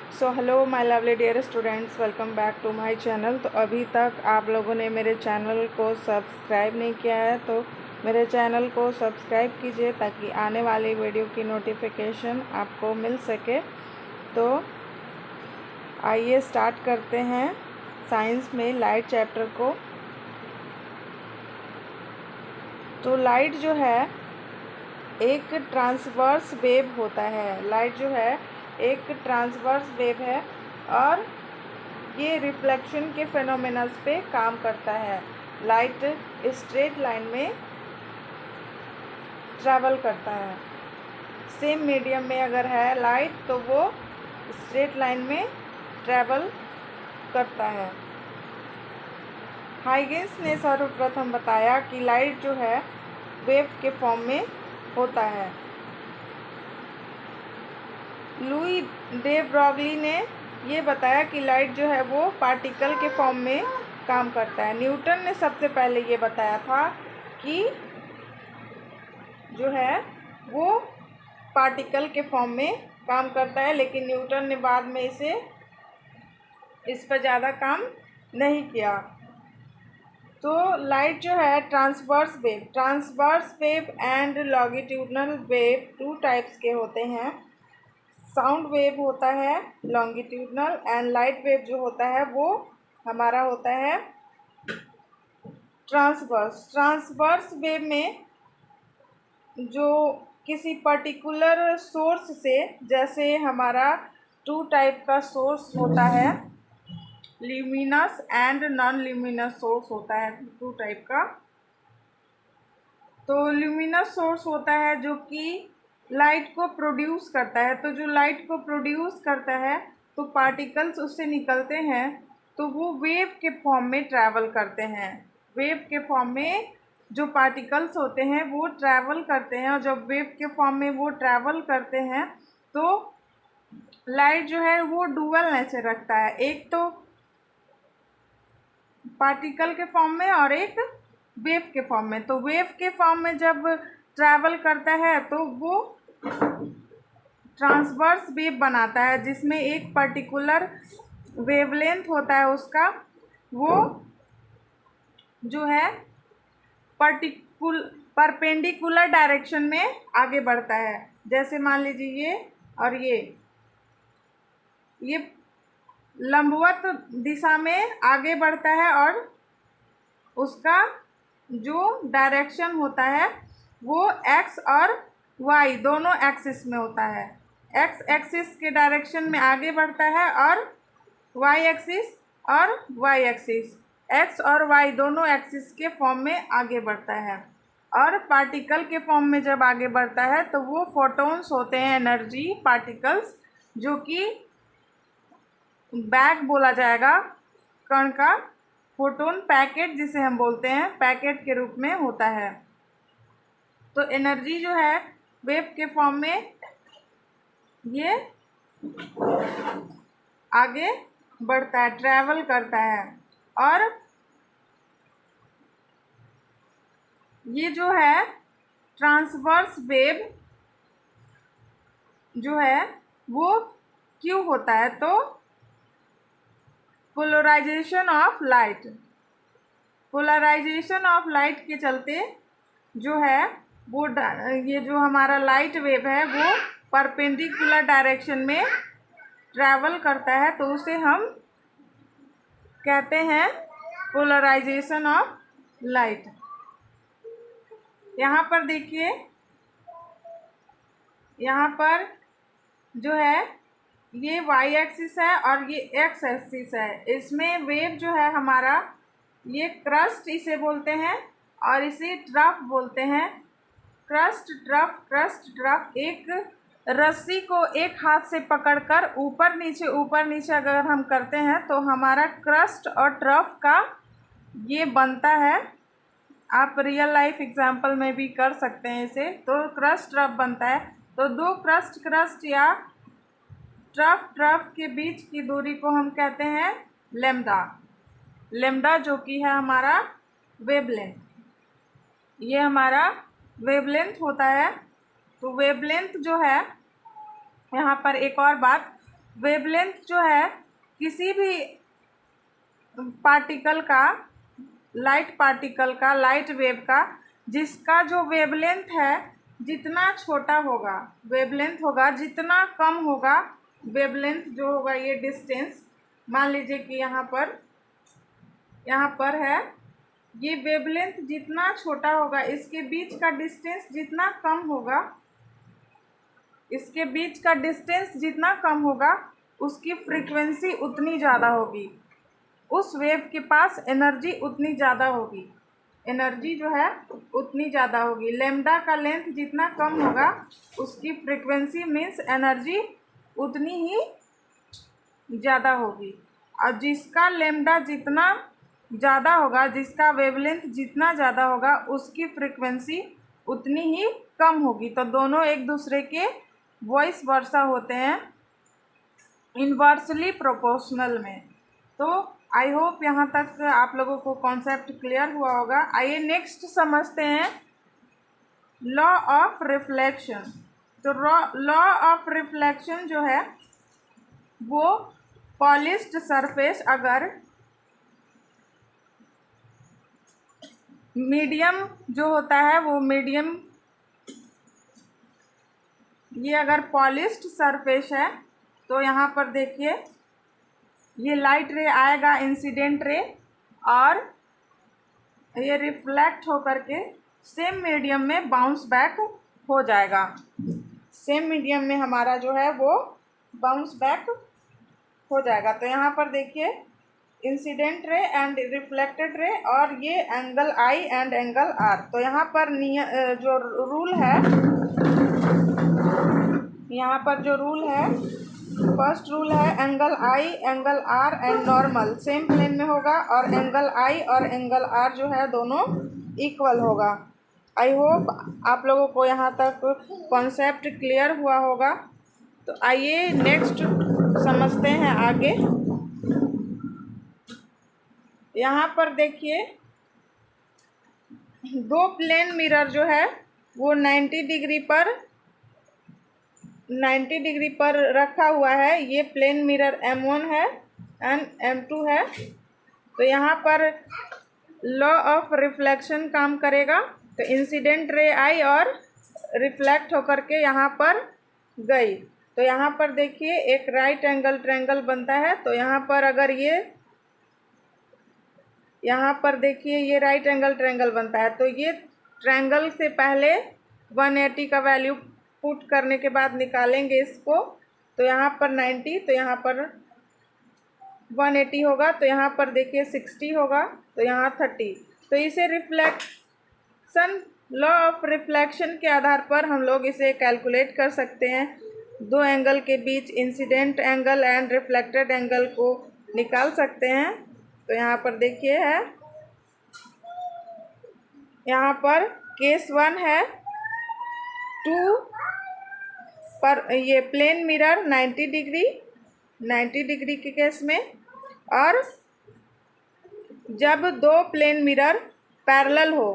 So hello my lovely dear students, welcome back to my channel. तो अभी तक आप लोगों ने मेरे चैनल को सब्सक्राइब नहीं किया है तो मेरे चैनल को सब्सक्राइब कीजिए ताकि आने वाली वीडियो की नोटिफिकेशन आपको मिल सके। तो आइए स्टार्ट करते हैं साइंस में लाइट चैप्टर को। तो लाइट जो है एक ट्रांसवर्स वेव होता है। लाइट जो है एक ट्रांसवर्स वेव है और ये रिफ्लेक्शन के फेनोमेनल्स पे काम करता है। लाइट स्ट्रेट लाइन में ट्रैवल करता है। सेम मीडियम में अगर है लाइट तो वो स्ट्रेट लाइन में ट्रैवल करता है। हाइगेंस ने सर्वप्रथम बताया कि लाइट जो है वेव के फॉर्म में होता है। लुई डे ब्रॉगली ने ये बताया कि लाइट जो है वो पार्टिकल के फॉर्म में काम करता है। न्यूटन ने सबसे पहले ये बताया था कि जो है वो पार्टिकल के फॉर्म में काम करता है, लेकिन न्यूटन ने बाद में इस पर ज़्यादा काम नहीं किया। तो लाइट जो है transverse wave and longitudinal wave two types के होते हैं। साउंड वेव होता है लॉन्गिट्यूडनल एंड लाइट वेव जो होता है वो हमारा होता है ट्रांसवर्स वेव में जो किसी पर्टिकुलर सोर्स से, जैसे हमारा टू टाइप का सोर्स होता है, luminous and non luminous source होता है टू टाइप का। तो ल्यूमिनस सोर्स होता है जो कि लाइट को प्रोड्यूस करता है। तो जो लाइट को प्रोड्यूस करता है तो पार्टिकल्स उससे निकलते हैं तो वो वेव के फॉर्म में ट्रैवल करते हैं। वेव के फॉर्म में जो पार्टिकल्स होते हैं वो ट्रैवल करते हैं, और जब वेव के फॉर्म में वो ट्रैवल करते हैं तो लाइट जो है वो डुअल नेचर रखता है, एक तो पार्टिकल के फॉर्म में और एक वेव के फॉर्म में। तो वेव के फॉर्म में जब ट्रैवल करता है तो वो ट्रांसवर्स वेव बनाता है, जिसमें एक पर्टिकुलर वेवलेंथ होता है उसका, वो जो है परपेंडिकुलर डायरेक्शन में आगे बढ़ता है। जैसे मान लीजिए ये और ये लंबवत दिशा में आगे बढ़ता है और उसका जो डायरेक्शन होता है वो एक्स और वाई दोनों एक्सिस में होता है। एक्स एक्सिस के डायरेक्शन में आगे बढ़ता है और वाई एक्सिस एक्स और वाई दोनों एक्सिस के फॉर्म में आगे बढ़ता है। और पार्टिकल के फॉर्म में जब आगे बढ़ता है तो वो फोटॉन्स होते हैं, एनर्जी पार्टिकल्स, जो कि बैग बोला जाएगा कण का। फोटोन पैकेट जिसे हम बोलते हैं, पैकेट के रूप में होता है। तो एनर्जी जो है वेव के फॉर्म में ये आगे बढ़ता है, ट्रैवल करता है। और ये जो है ट्रांसवर्स वेव जो है वो क्यों होता है, तो पोलराइजेशन ऑफ लाइट के चलते जो है वो ये जो हमारा लाइट वेव है वो परपेंडिकुलर डायरेक्शन में ट्रैवल करता है, तो उसे हम कहते हैं पोलराइजेशन ऑफ लाइट। यहाँ पर देखिए, यहाँ पर जो है ये वाई एक्सिस है और ये एक्स एक्सिस है। इसमें वेव जो है हमारा ये क्रस्ट इसे बोलते हैं और इसे ट्रफ बोलते हैं। क्रस्ट ट्रफ एक रस्सी को एक हाथ से पकड़कर ऊपर नीचे अगर हम करते हैं तो हमारा क्रस्ट और ट्रफ का ये बनता है। आप रियल लाइफ एग्जांपल में भी कर सकते हैं इसे। तो क्रस्ट ट्रफ बनता है। तो दो क्रस्ट या ट्रफ के बीच की दूरी को हम कहते हैं लेम्डा, जो कि है हमारा वेवलेंथ। ये हमारा वेवलेंथ होता है। तो वेवलेंथ जो है, यहाँ पर एक और बात, वेवलेंथ जो है किसी भी पार्टिकल का, लाइट पार्टिकल का, लाइट वेव का, जिसका जो वेवलेंथ है जितना छोटा होगा, वेवलेंथ होगा जितना कम होगा, वेवलेंथ जो होगा ये डिस्टेंस, मान लीजिए कि यहाँ पर है, ये वेवलेंथ जितना छोटा होगा, इसके बीच का डिस्टेंस जितना कम होगा, इसके बीच का डिस्टेंस जितना कम होगा उसकी फ्रीक्वेंसी उतनी ज़्यादा होगी, उस वेव के पास एनर्जी उतनी ज़्यादा होगी, एनर्जी जो है उतनी ज़्यादा होगी। लैम्डा का लेंथ जितना कम होगा उसकी फ्रीक्वेंसी मीन्स एनर्जी उतनी ही ज़्यादा होगी, और जिसका लैम्डा जितना ज़्यादा होगा, जिसका वेवलेंथ जितना ज़्यादा होगा उसकी फ्रीक्वेंसी उतनी ही कम होगी। तो दोनों एक दूसरे के वॉइस वर्सा होते हैं, इन्वर्सली प्रोपोर्शनल में। तो आई होप यहाँ तक आप लोगों को कॉन्सेप्ट क्लियर हुआ होगा। आइए नेक्स्ट समझते हैं लॉ ऑफ रिफ्लेक्शन। तो लॉ ऑफ रिफ्लेक्शन जो है वो पॉलिश्ड सरफेस अगर मीडियम जो होता है वो मीडियम, ये अगर पॉलिश्ड सरफेस है तो यहाँ पर देखिए ये लाइट रे आएगा, इंसिडेंट रे, और ये रिफ्लेक्ट होकर के सेम मीडियम में बाउंस बैक हो जाएगा, सेम मीडियम में हमारा जो है वो बाउंस बैक हो जाएगा। तो यहाँ पर देखिए incident ray and reflected ray, और ये angle i and angle r. तो यहाँ पर जो रूल है, यहाँ पर जो रूल है, फर्स्ट रूल है angle i angle r and normal same plane में होगा, और एंगल आई और एंगल आर जो है दोनों इक्वल होगा। आई होप आप लोगों को यहाँ तक कॉन्सेप्ट क्लियर हुआ होगा। तो आइए नेक्स्ट समझते हैं आगे। यहाँ पर देखिए दो प्लेन मिरर जो है वो 90 डिग्री पर रखा हुआ है। ये प्लेन मिरर M1 है एंड M2 है। तो यहाँ पर लॉ ऑफ रिफ्लेक्शन काम करेगा। तो इंसिडेंट रे आई और रिफ्लेक्ट होकर के यहाँ पर गई। तो यहाँ पर देखिए एक राइट एंगल ट्रायंगल बनता है। तो यहाँ पर अगर यहाँ पर देखिए ये राइट एंगल ट्रायंगल बनता है। तो ये ट्रायंगल से पहले 180 का वैल्यू पुट करने के बाद निकालेंगे इसको। तो यहाँ पर 90, तो यहाँ पर 180 होगा। तो यहाँ पर देखिए 60 होगा, तो यहाँ 30। तो इसे रिफ्लेक्शन, लॉ ऑफ रिफ्लेक्शन के आधार पर हम लोग इसे कैलकुलेट कर सकते हैं। दो एंगल के बीच incident angle and reflected angle को निकाल सकते हैं। तो यहाँ पर देखिए है, यहाँ पर केस 1 है 2 पर ये प्लेन मिरर 90 डिग्री के केस में, और जब दो प्लेन मिरर पैरेलल हो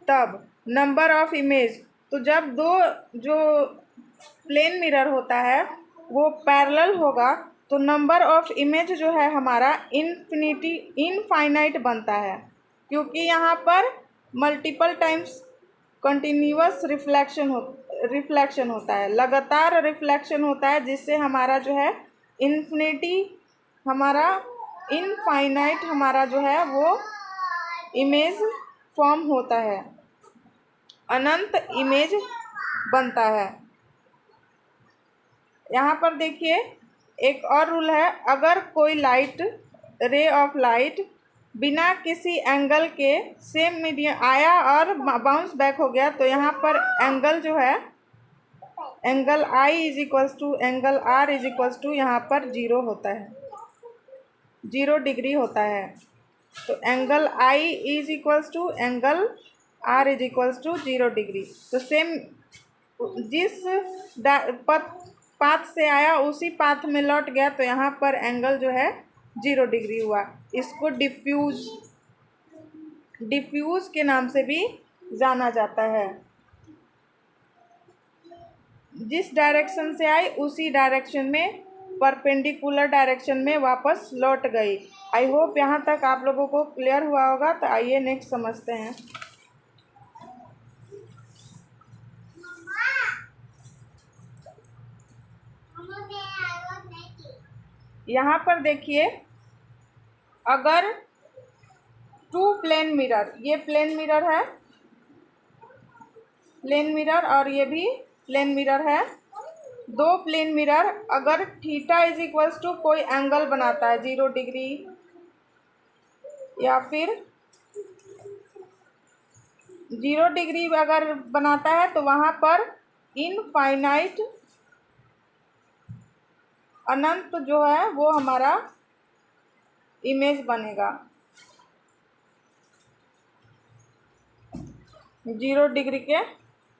तब नंबर ऑफ इमेज। तो जब दो जो प्लेन मिरर होता है वो पैरेलल होगा तो नंबर ऑफ इमेज जो है हमारा इनफाइनाइट बनता है, क्योंकि यहाँ पर मल्टीपल टाइम्स कंटिन्यूअस रिफ्लेक्शन होता है, लगातार रिफ्लेक्शन होता है, जिससे हमारा जो है इनफाइनाइट हमारा जो है वो इमेज फॉर्म होता है, अनंत इमेज बनता है। यहाँ पर देखिए एक और रूल है, अगर कोई रे ऑफ लाइट बिना किसी एंगल के सेम मीडियम आया और बाउंस बैक हो गया, तो यहाँ पर एंगल जो है angle i is equals to angle r is equals to यहाँ पर 0 होता है, 0 डिग्री होता है। तो angle i is equals to angle r is equals to 0 degree. तो सेम जिस पाथ से आया उसी पाथ में लौट गया, तो यहाँ पर एंगल जो है 0 डिग्री हुआ। इसको डिफ्यूज के नाम से भी जाना जाता है। जिस डायरेक्शन से आई उसी डायरेक्शन में, परपेंडिकुलर डायरेक्शन में वापस लौट गई। आई होप यहाँ तक आप लोगों को क्लियर हुआ होगा। तो आइए नेक्स्ट समझते हैं। यहाँ पर देखिए, अगर टू प्लेन मिरर, ये प्लेन मिरर है, प्लेन मिरर, और ये भी प्लेन मिरर है। दो प्लेन मिरर अगर थीटा इज इक्वल्स टू कोई एंगल बनाता है 0 डिग्री या फिर 0 डिग्री अगर बनाता है, तो वहाँ पर इनफाइनाइट, अनंत जो है वो हमारा इमेज बनेगा 0 डिग्री के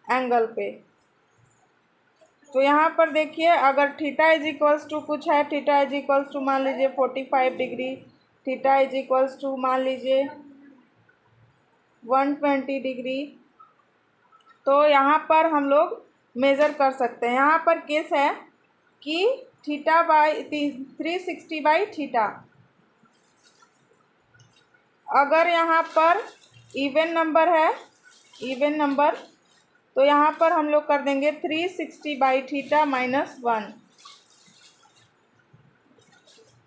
एंगल पे। तो यहाँ पर देखिए, अगर थीटा इज इक्वल्स टू कुछ है, थीटा इज इक्वल्स टू मान लीजिए 45 degree, theta is equals to मान लीजिए 120 डिग्री, तो यहाँ पर हम लोग मेज़र कर सकते हैं। यहाँ पर केस है कि थीटा बाई 360 बाई थीटा, अगर यहाँ पर इवन नंबर है, इवन नंबर, तो यहाँ पर हम लोग कर देंगे 360 बाई थीटा -1।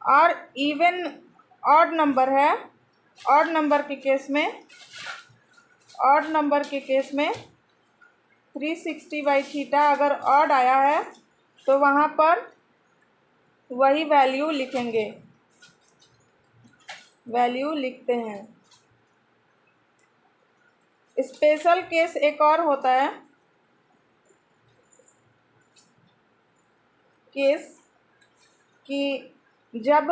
और इवन ऑड नंबर है, ऑड नंबर के केस में, ऑड नंबर के केस में 360 बाई थीटा अगर ऑड आया है, तो वहाँ पर वही वैल्यू लिखेंगे, वैल्यू लिखते हैं। स्पेशल केस एक और होता है, केस कि जब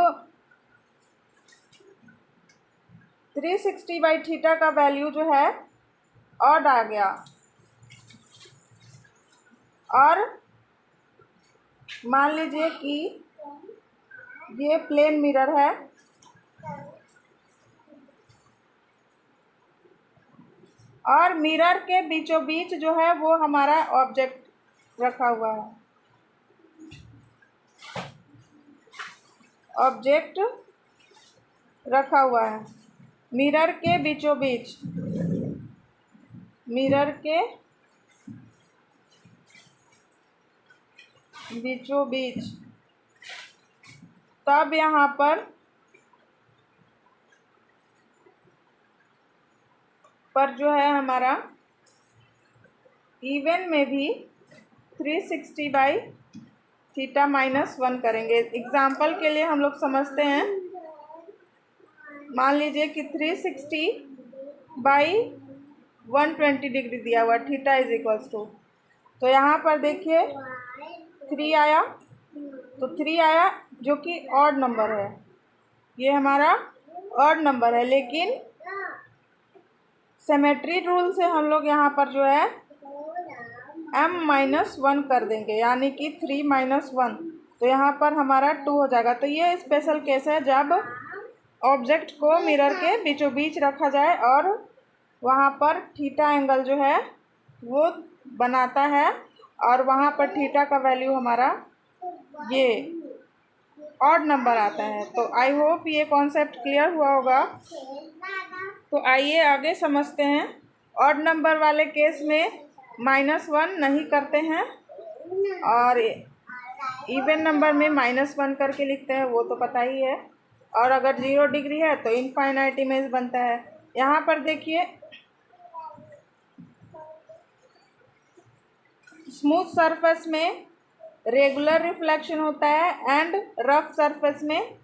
360 बाई थीटा का वैल्यू जो है ऑड आ गया, और मान लीजिए कि ये प्लेन मिरर है, और मिरर के बीचों बीच जो है वो हमारा ऑब्जेक्ट रखा हुआ है, ऑब्जेक्ट रखा हुआ है मिरर के बीचों बीच, मिरर के बीचों बीच। तब यहाँ पर जो है हमारा इवन में भी 360 बाई थीटा -1 करेंगे। एग्जाम्पल के लिए हम लोग समझते हैं, मान लीजिए कि 360 बाई 120 डिग्री दिया हुआ, थीटा इज इक्वल्स टू, तो यहाँ पर देखिए 3 आया, तो 3 आया जो कि ऑड नंबर है, ये हमारा ऑड नंबर है। लेकिन सिमेट्री रूल से हम लोग यहाँ पर जो है m-1 कर देंगे, यानी कि 3 - 1, तो यहाँ पर हमारा 2 हो जाएगा। तो ये स्पेशल केस है जब ऑब्जेक्ट को मिरर के बीचों बीच रखा जाए और वहाँ पर थीटा एंगल जो है वो बनाता है, और वहाँ पर थीटा का वैल्यू हमारा ये ऑड नंबर आता है। तो आई होप ये कॉन्सेप्ट क्लियर हुआ होगा। तो आइए आगे समझते हैं। ऑड नंबर वाले केस में -1 नहीं करते हैं, और इवन नंबर में -1 करके लिखते हैं, वो तो पता ही है। और अगर 0 डिग्री है तो इनफाइनाइट इमेज बनता है। यहाँ पर देखिए, स्मूथ सरफेस में रेगुलर रिफ्लेक्शन होता है एंड रफ सरफेस में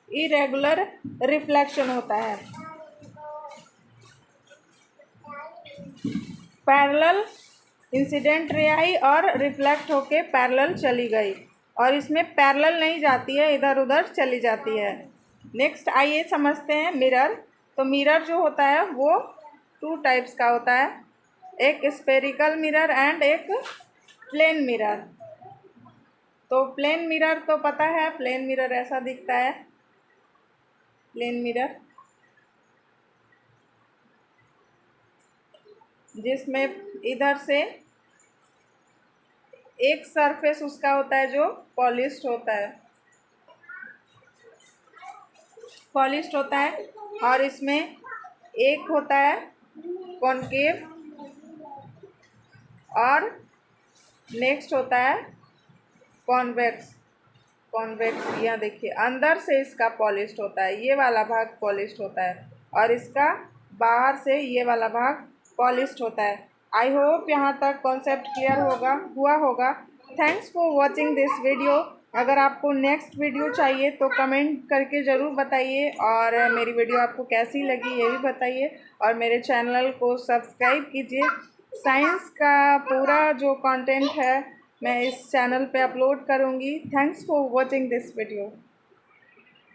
इरेगुलर रिफ्लेक्शन होता है। पैरेलल इंसिडेंट रे आई और रिफ्लेक्ट होके पैरेलल चली गई, और इसमें पैरेलल नहीं जाती है, इधर उधर चली जाती है। नेक्स्ट आइए समझते हैं मिरर। तो मिरर जो होता है वो 2 टाइप्स का होता है, एक स्फेरिकल मिरर एंड एक प्लेन मिरर। तो प्लेन मिरर तो पता है, प्लेन मिरर ऐसा दिखता है, प्लेन मिरर, जिसमें इधर से एक सरफेस उसका होता है जो पॉलिश्ड होता है, और इसमें एक होता है कॉनकेव और नेक्स्ट होता है कॉन्वेक्स। यहाँ देखिए अंदर से इसका पॉलिश्ड होता है, ये वाला भाग पॉलिश्ड होता है, और इसका बाहर से ये वाला भाग पॉलिश्ड होता है। आई होप यहाँ तक कॉन्सेप्ट क्लियर हुआ होगा। Thanks for watching this video. अगर आपको नेक्स्ट वीडियो चाहिए तो कमेंट करके ज़रूर बताइए, और मेरी वीडियो आपको कैसी लगी ये भी बताइए, और मेरे चैनल को सब्सक्राइब कीजिए। साइंस का पूरा जो कंटेंट है मैं इस चैनल पे अपलोड करूँगी। Thanks for watching this video.